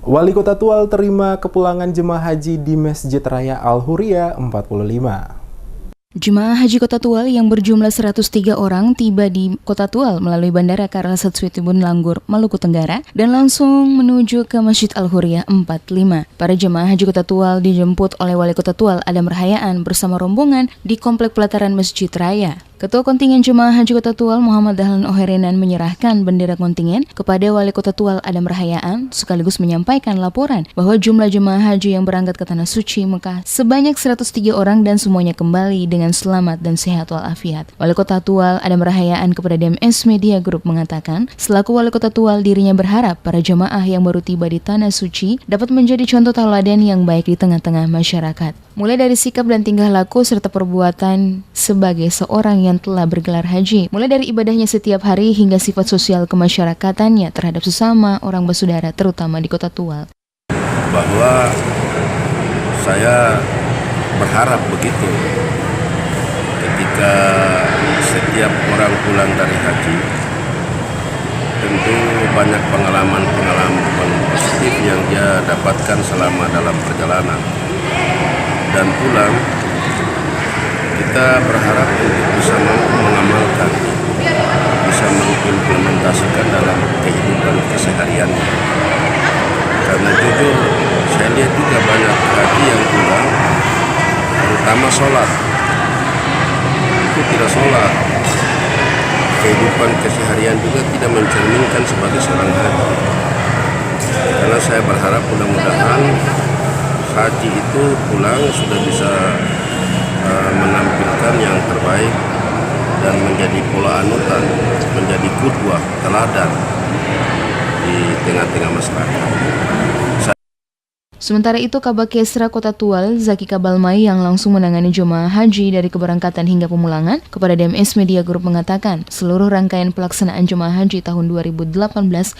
Wali Kota Tual terima kepulangan jemaah haji di Masjid Raya Al-Huriyah 45. Jemaah Haji Kota Tual yang berjumlah 103 orang tiba di Kota Tual melalui Bandara Karalasat Suitibun Langgur, Maluku Tenggara dan langsung menuju ke Masjid Al-Huriyah 45. Para jemaah Haji Kota Tual dijemput oleh Wali Kota Tual Adam Rahayaan bersama rombongan di Komplek Pelataran Masjid Raya. Ketua Kontingen Jemaah Haji Kota Tual Muhammad Dahlan Oherenan menyerahkan bendera kontingen kepada Wali Kota Tual Adam Rahayaan sekaligus menyampaikan laporan bahwa jumlah jemaah haji yang berangkat ke Tanah Suci Mekah sebanyak 103 orang dan semuanya kembali dengan selamat dan sehat walafiat. Wali Kota Tual Adam Rahayaan kepada DMS Media Group mengatakan, selaku Wali Kota Tual dirinya berharap para jemaah yang baru tiba di Tanah Suci dapat menjadi contoh tauladan yang baik di tengah-tengah masyarakat. Mulai dari sikap dan tingkah laku serta perbuatan sebagai seorang yang telah bergelar haji, mulai dari ibadahnya setiap hari hingga sifat sosial kemasyarakatannya terhadap sesama orang bersaudara terutama di Kota Tual. Bahwa saya berharap begitu ketika setiap orang pulang dari haji, tentu banyak pengalaman positif yang dia dapatkan selama dalam perjalanan. Dan pulang, kita berharap untuk bisa mengamalkan, bisa mengimplementasikan dalam kehidupan kesehariannya. Karena jujur, saya lihat juga banyak haji yang pulang, terutama sholat. Itu tidak sholat. Kehidupan keseharian juga tidak mencerminkan sebagai seorang haji. Karena saya berharap mudah-mudahan haji itu pulang sudah bisa menampilkan yang terbaik dan menjadi pola anutan, menjadi qudwah, teladan di tengah-tengah masyarakat. Sementara itu, Kabak Kesra Kota Tual, Zaki Kabalmai yang langsung menangani jemaah haji dari keberangkatan hingga pemulangan, kepada DMS Media Group mengatakan, seluruh rangkaian pelaksanaan jemaah haji tahun 2018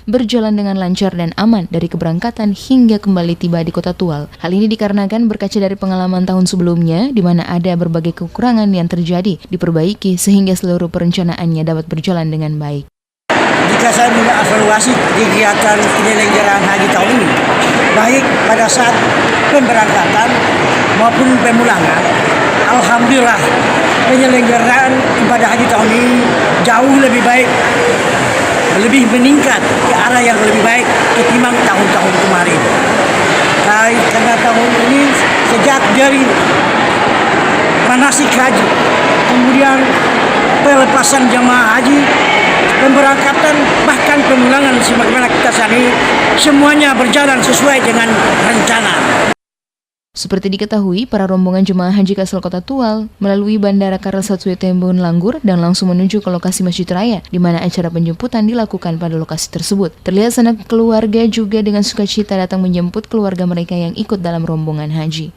berjalan dengan lancar dan aman dari keberangkatan hingga kembali tiba di Kota Tual. Hal ini dikarenakan berkaca dari pengalaman tahun sebelumnya, di mana ada berbagai kekurangan yang terjadi, diperbaiki sehingga seluruh perencanaannya dapat berjalan dengan baik. Jika saya mengevaluasi kegiatan penyelenggaraan haji tahun ini, baik pada saat pemberangkatan maupun pemulangan, alhamdulillah penyelenggaraan ibadah haji tahun ini jauh lebih baik, lebih meningkat ke arah yang lebih baik ketimbang tahun-tahun kemarin. Karena tahun ini sejak dari manasik haji, kemudian pelepasan jamaah haji, pemberangkatan bahkan pemulangan sebagaimana kita sadari semuanya berjalan sesuai dengan rencana. Seperti diketahui, para rombongan jemaah haji asal Kota Tual melalui Bandara Karalasat Suitibun Langgur dan langsung menuju ke lokasi Masjid Raya, di mana acara penjemputan dilakukan pada lokasi tersebut. Terlihat sanak keluarga juga dengan sukacita datang menjemput keluarga mereka yang ikut dalam rombongan haji.